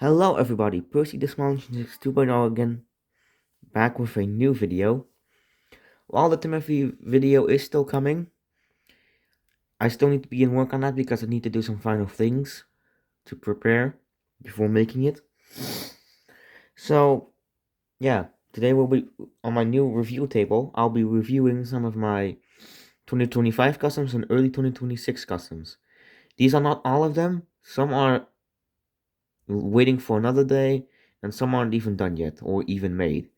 Hello everybody, Percy the Small Engineer 2.0 again, back with a new video. While the Timothy video is still coming, I still need to begin work on that because I need to do some final things to prepare before making it. So, yeah, today we'll be on my new review table. I'll be reviewing some of my 2025 customs and early 2026 customs. These are not all of them, some are waiting for another day, and some aren't even done yet or even made.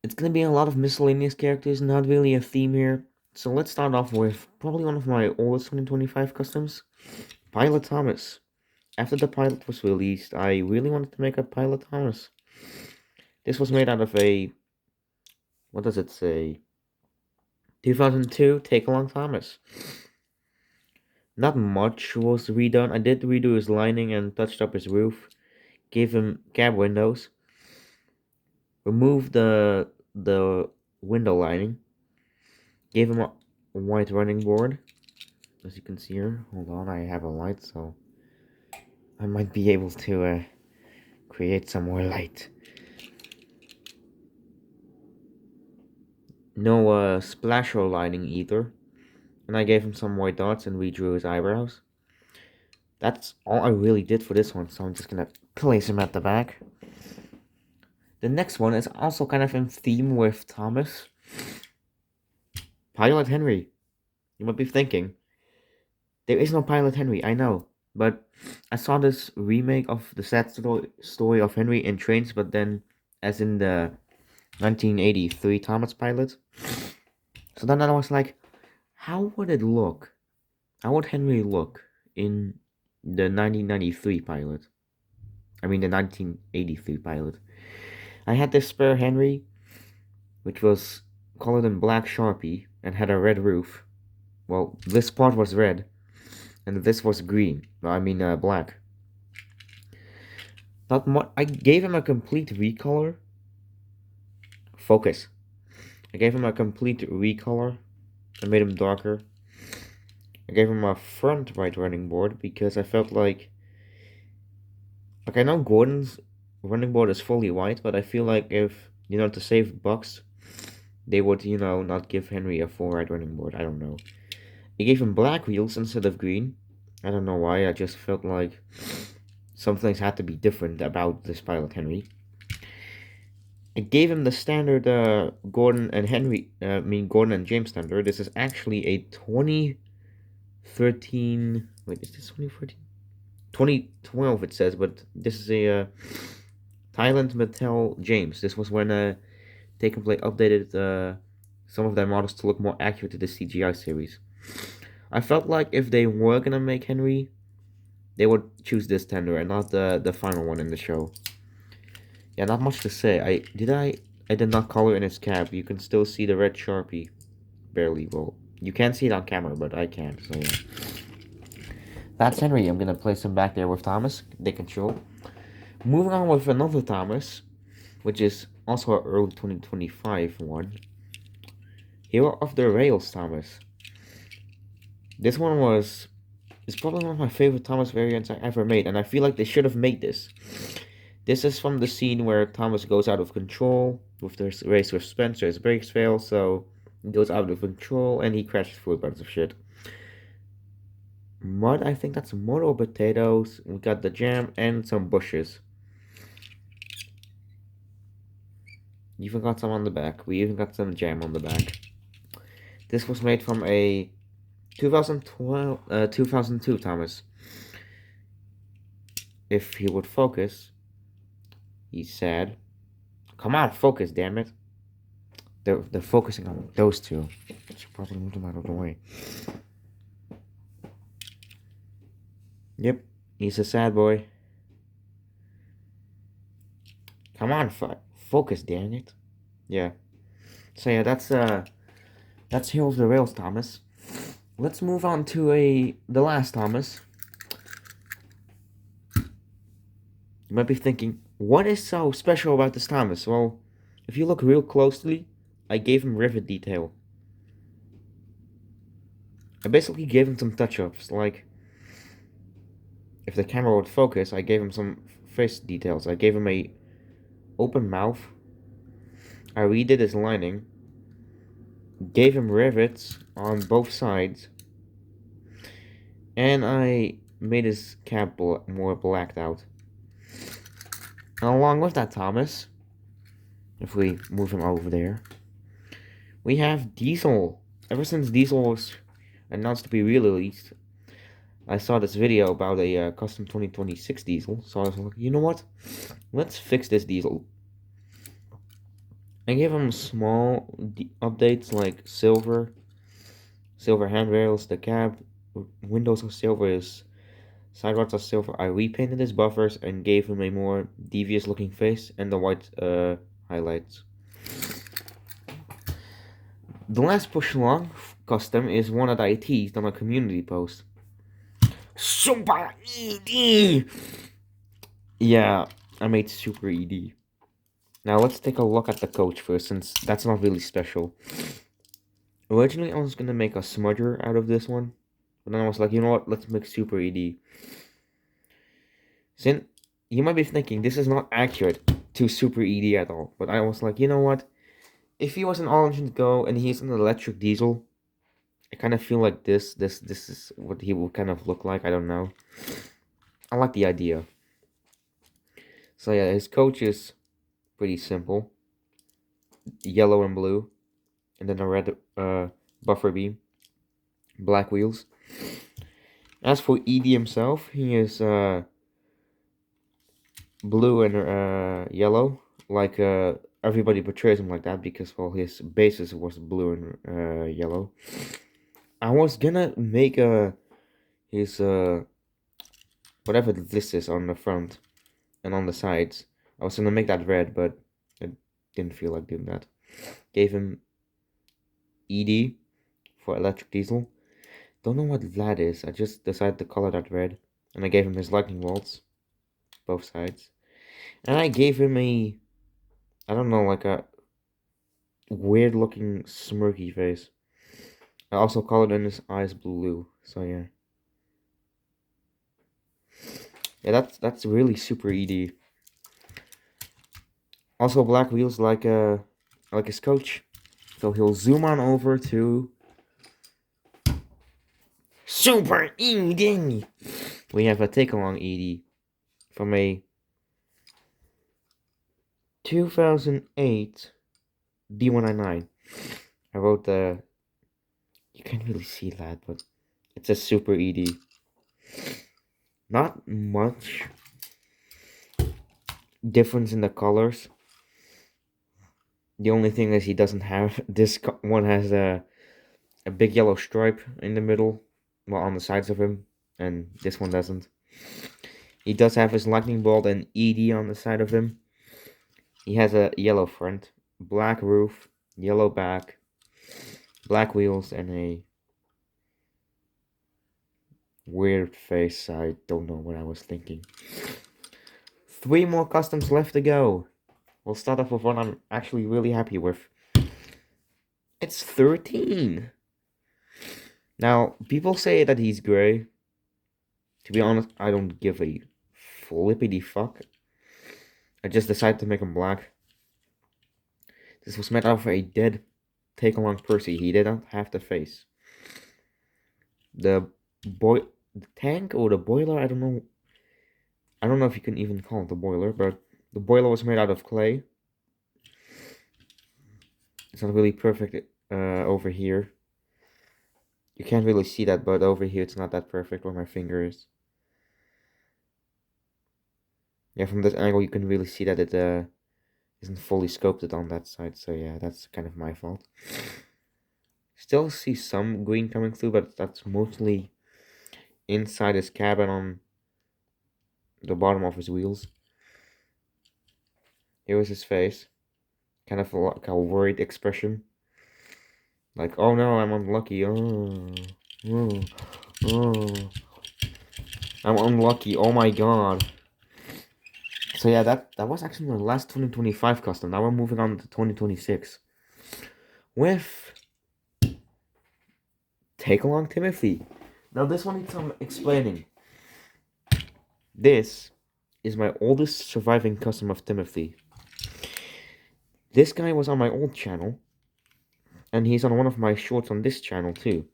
It's going to be a lot of miscellaneous characters, not really a theme here. So let's start off with probably one of my oldest 2025 customs, Pilot Thomas. After the pilot was released, I really wanted to make a Pilot Thomas. This was made out of a, what does it say? 2002 Take-Along Thomas. Not much was redone. I did redo his lining and touched up his roof. Gave him cab windows. Removed the window lining. Gave him a white running board. As you can see here, hold on, I have a light, so I might be able to create some more light. No splasher lining either. And I gave him some white dots and redrew his eyebrows. That's all I really did for this one, so I'm just gonna place him at the back. The next one is also kind of in theme with Thomas. Pilot Henry. You might be thinking, there is no Pilot Henry, I know. But I saw this remake of the sad story of Henry in Trains, but then as in the 1983 Thomas Pilot. So then I was like, how would it look? How would Henry look in the 1993 pilot? I mean the 1983 pilot. I had this spare Henry, which was colored in black Sharpie and had a red roof. Well, this part was red, and this was green. I mean black. Not much. I gave him a complete recolor. Focus. I gave him a complete recolor. I made him darker. I gave him a front right running board because I felt like I know Gordon's running board is fully white, but I feel like if to save bucks, they would not give Henry a full right running board. I don't know. I gave him black wheels instead of green. I don't know why. I just felt like some things had to be different about this pilot Henry. I gave him the standard Gordon and Henry. Gordon and James standard. This is actually a 2013. Wait, is this 2014? 2012 it says, but this is a Thailand Mattel James. This was when Take and Play updated some of their models to look more accurate to the CGI series. I felt like if they were gonna make Henry, they would choose this tender and not the final one in the show. Yeah, not much to say. I did not color in his cap. You can still see the red Sharpie. Barely. Well, you can't see it on camera, but I can, so yeah. That's Henry. I'm gonna place him back there with Thomas. They control. Moving on with another Thomas, which is also an early 2025 one. Hero of the Rails Thomas. This one is probably one of my favorite Thomas variants I ever made, and I feel like they should have made this. This is from the scene where Thomas goes out of control with the race with Spencer. His brakes fail, so he goes out of control and he crashes through a bunch of shit. Mud, I think that's mud or potatoes. We got the jam and some bushes. You even got some on the back. We even got some jam on the back. This was made from a 2002 Thomas. If he would focus, he's sad. Come on, focus, damn it. They're focusing on those two. I should probably move them out of the way. Yep, he's a sad boy. Come on, focus, damn it. Yeah. So yeah, that's Hero of the Rails Thomas. Let's move on to the last Thomas. You might be thinking, what is so special about this Thomas? Well, if you look real closely, I gave him rivet detail. I basically gave him some touch-ups, like if the camera would focus, I gave him some face details. I gave him a open mouth. I redid his lining. Gave him rivets on both sides. And I made his cap more blacked out. And along with that, Thomas, if we move him over there, we have Diesel. Ever since Diesel was announced to be released, I saw this video about a custom 2026 Diesel, so I was like, you know what? Let's fix this Diesel. I gave him small updates like silver handrails, the cab, windows are silver, his side rods are silver. I repainted his buffers and gave him a more devious looking face and the white highlights. The last push along custom is one that I teased on a community post. Super ED! Yeah, I made Super ED. Now let's take a look at the coach first, since that's not really special. Originally I was gonna make a smudger out of this one, but then I was like, you know what, let's make Super ED. Since you might be thinking this is not accurate to Super ED at all, but I was like, you know what, if he was an all-engine go and he's an electric diesel, I kind of feel like this is what he will kind of look like. I don't know. I like the idea. So yeah, his coach is pretty simple. Yellow and blue. And then a red buffer beam. Black wheels. As for ED himself, he is blue and yellow. Like everybody portrays him like that because, well, his basis was blue and yellow. I was gonna make his whatever this is on the front and on the sides. I was gonna make that red, but I didn't feel like doing that. Gave him ED for electric diesel. Don't know what that is. I just decided to color that red, and I gave him his lightning bolts, both sides, and I gave him a, I don't know, like a weird looking smirky face. I also colored in his eyes blue. So yeah. Yeah, that's really Super ED. Also black wheels like his coach. So he'll zoom on over to Super ED. We have a take along ED from a 2008 D199. I wrote the, you can't really see that, but it's a Super ED. Not much difference in the colors. The only thing is he doesn't have, this one has a big yellow stripe in the middle, well, on the sides of him, and this one doesn't. He does have his lightning bolt and ED on the side of him. He has a yellow front, black roof, yellow back, black wheels, and a weird face. I don't know what I was thinking. 3 more customs left to go. We'll start off with one I'm actually really happy with. It's 13. Now, people say that he's gray. To be honest, I don't give a flippity fuck. I just decided to make him black. This was made out of a dead take along Percy. He didn't have the face. The tank or the boiler, I don't know. I don't know if you can even call it the boiler, but the boiler was made out of clay. It's not really perfect over here. You can't really see that, but over here it's not that perfect where my finger is. Yeah, from this angle you can really see that it isn't fully scoped on that side, so yeah, that's kind of my fault. Still see some green coming through, but that's mostly inside his cabin on the bottom of his wheels. Here was his face. Kind of like a worried expression. Like, oh no, I'm unlucky. Oh. I'm unlucky. Oh my god. So yeah, that was actually my last 2025 custom. Now we're moving on to 2026. With Take Along Timothy. Now this one needs some explaining. This is my oldest surviving custom of Timothy. This guy was on my old channel, and he's on one of my shorts on this channel too.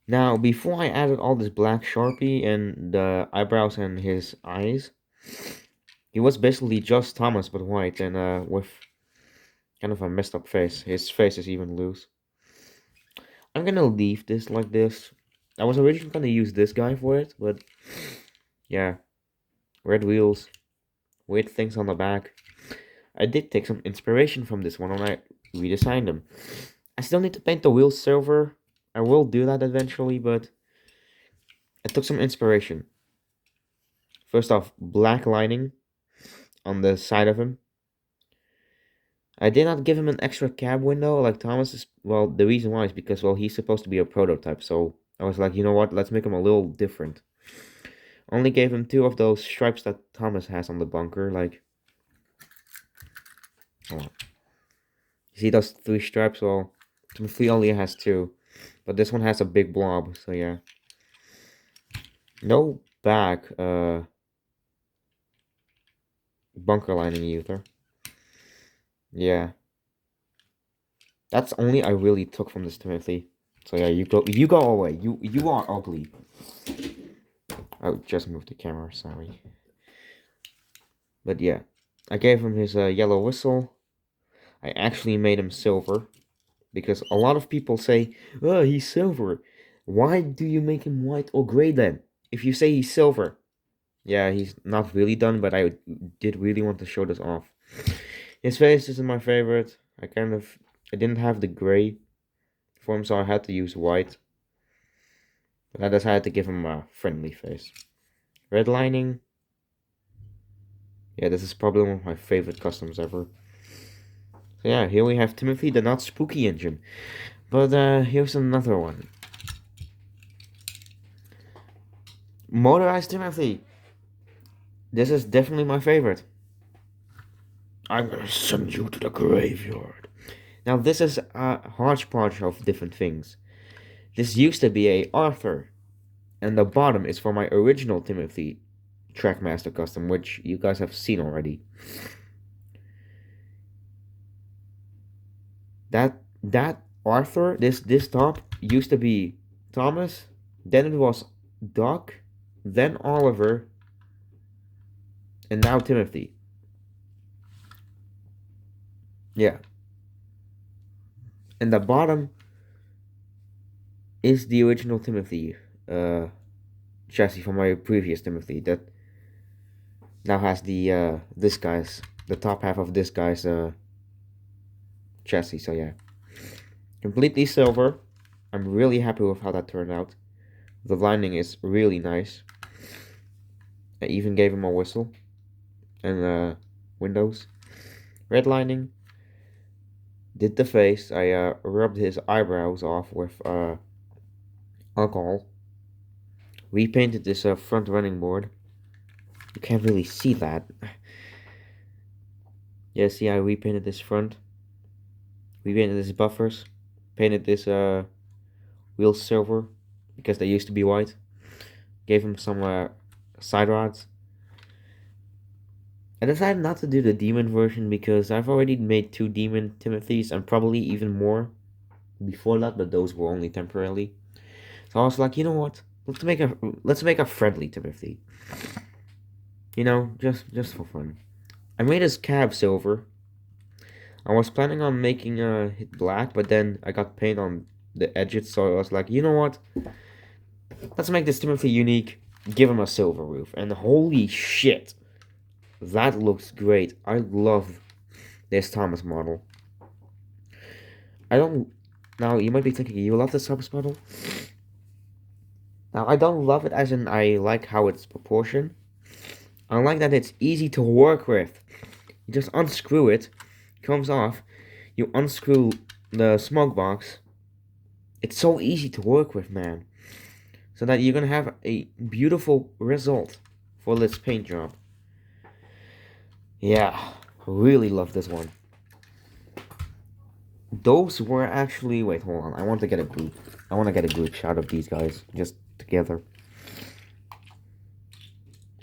Now, before I added all this black Sharpie and the eyebrows and his eyes, he was basically just Thomas but white and with kind of a messed up face. His face is even loose. I'm gonna leave this like this. I was originally gonna use this guy for it, but yeah. Red wheels, weird things on the back. I did take some inspiration from this one when I redesigned them. I still need to paint the wheels silver. I will do that eventually, but I took some inspiration. First off, black lining on the side of him. I did not give him an extra cab window like Thomas is. Well, the reason why is because, well, he's supposed to be a prototype, so I was like, you know what, let's make him a little different. Only gave him 2 of those stripes that Thomas has on the bunker, like... Oh. You see those 3 stripes? Well, Timothy only has 2. But this one has a big blob, so yeah. No back, bunker lining either. Yeah. That's only I really took from this Timothy. So yeah, you go away. You are ugly. I just moved the camera, sorry. But yeah, I gave him his yellow whistle. I actually made him silver because a lot of people say, "Oh, he's silver." Why do you make him white or gray then? If you say he's silver, yeah, he's not really done, but I did really want to show this off. His face isn't my favorite. I didn't have the gray for him, so I had to use white. But I decided to give him a friendly face. Red lining. Yeah, this is probably one of my favorite customs ever. So yeah, here we have Timothy, the not spooky engine. But here's another one. Motorized Timothy. This is definitely my favorite. I'm gonna send you to the graveyard. Now this is a hodgepodge of different things. This used to be a Arthur. And the bottom is for my original Timothy Trackmaster custom, which you guys have seen already. That Arthur, this top used to be Thomas, then it was Doc, then Oliver, and now Timothy. Yeah. And the bottom is the original Timothy chassis from my previous Timothy that now has the the top half of this guy's chassis. So yeah, completely silver. I'm really happy with how that turned out. The lining is really nice. I even gave him a whistle and windows. Red lining. Did the face. I rubbed his eyebrows off with alcohol. Repainted this front running board. You can't really see that. Yeah, see, I repainted this front. Repainted this buffers. Painted this wheels silver because they used to be white. Gave him some side rods. I decided not to do the demon version because I've already made 2 demon Timothys and probably even more before that, but those were only temporarily. So I was like, you know what? Let's make a friendly Timothy. You know, just for fun. I made his cab silver. I was planning on making it black, but then I got paint on the edges, so I was like, you know what? Let's make this Timothy unique. Give him a silver roof. And holy shit, that looks great. I love this Thomas model. Now, you might be thinking, you love this Thomas model? Now, I don't love it as in I like how it's proportioned. I like that it's easy to work with. You just unscrew it, comes off. You unscrew the smoke box. It's so easy to work with, man. So that you're gonna have a beautiful result for this paint job. Yeah, really love this one. Those were actually... Wait, hold on. I want to get a group. I want to get a group shot of these guys just together.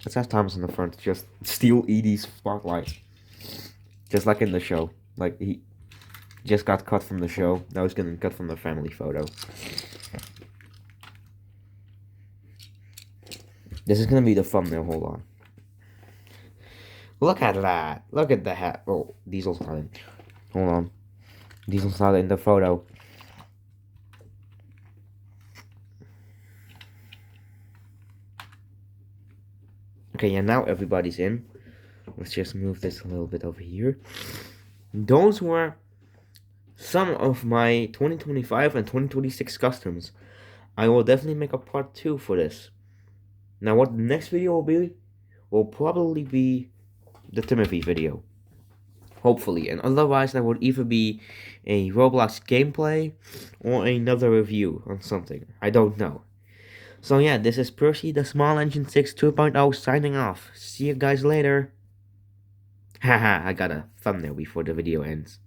Let's have Thomas in the front to just steal Edie's spotlight. Just like in the show. Like, he just got cut from the show. Now he's getting cut from the family photo. This is gonna be the thumbnail, hold on. Look at that. Look at the hat. Oh, Diesel's not in. Hold on. Diesel's not in the photo. Okay, yeah, now everybody's in. Let's just move this a little bit over here. Those were some of my 2025 and 2026 customs. I will definitely make a part 2 for this. Now, what the next video will probably be the Timothy video. Hopefully. And otherwise, that would either be a Roblox gameplay or another review on something. I don't know. So yeah, this is Percy the Small Engine 6 2.0 signing off. See you guys later. Haha, I got a thumbnail before the video ends.